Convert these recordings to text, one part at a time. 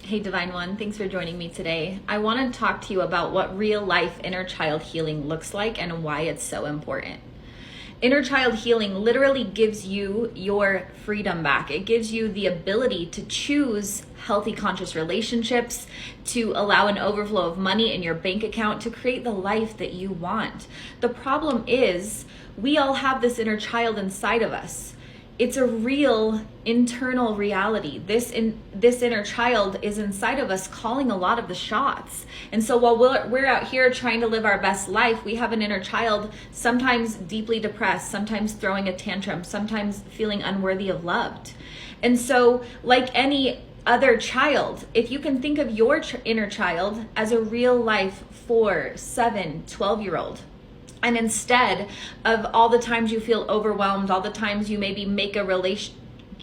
Hey, Divine One, thanks for joining me today. I want to talk to you about what real life inner child healing looks like and why it's so important. Inner child healing literally gives you your freedom back. It gives you the ability to choose healthy, conscious relationships, to allow an overflow of money in your bank account, to create the life that you want. The problem is, we all have this inner child inside of us. It's a real internal reality. This inner child is inside of us calling a lot of the shots. And so while we're out here trying to live our best life, we have an inner child sometimes deeply depressed, sometimes throwing a tantrum, sometimes feeling unworthy of love. And so like any other child, if you can think of your inner child as a real life 4, 7, 12-year-old, and instead of all the times you feel overwhelmed, all the times you maybe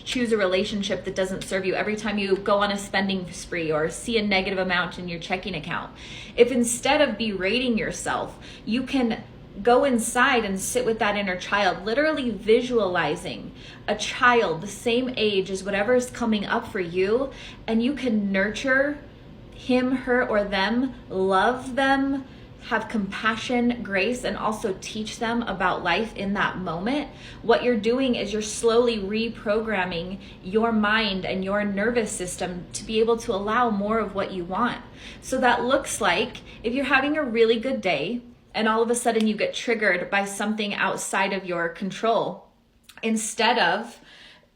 choose a relationship that doesn't serve you, every time you go on a spending spree or see a negative amount in your checking account, if instead of berating yourself, you can go inside and sit with that inner child, literally visualizing a child the same age as whatever is coming up for you, and you can nurture him, her, or them, love them, have compassion, grace, and also teach them about life in that moment. What you're doing is you're slowly reprogramming your mind and your nervous system to be able to allow more of what you want. So that looks like if you're having a really good day and all of a sudden you get triggered by something outside of your control, instead of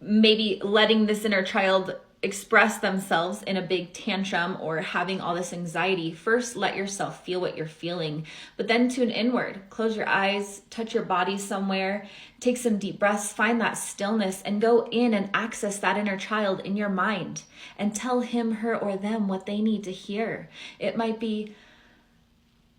maybe letting this inner child express themselves in a big tantrum or having all this anxiety, first let yourself feel what you're feeling, but then tune inward. Close your eyes, touch your body somewhere, take some deep breaths, find that stillness, and go in and access that inner child in your mind and tell him, her, or them what they need to hear. It might be,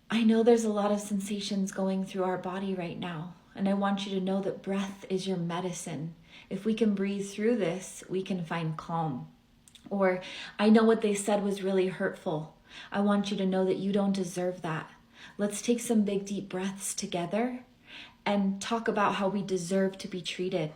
I know there's a lot of sensations going through our body right now, and I want you to know that breath is your medicine. If we can breathe through this, we can find calm. Or, I know what they said was really hurtful. I want you to know that you don't deserve that. Let's take some big deep breaths together and talk about how we deserve to be treated.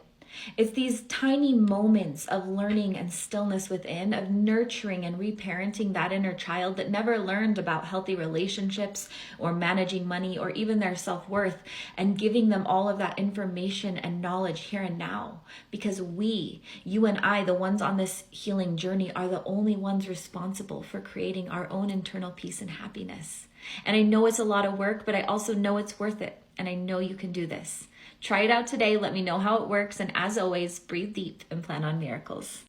It's these tiny moments of learning and stillness within, of nurturing and reparenting that inner child that never learned about healthy relationships or managing money or even their self-worth, and giving them all of that information and knowledge here and now. Because we, you and I, the ones on this healing journey, are the only ones responsible for creating our own internal peace and happiness. And I know it's a lot of work, but I also know it's worth it. And I know you can do this. Try it out today. Let me know how it works. And as always, breathe deep and plan on miracles.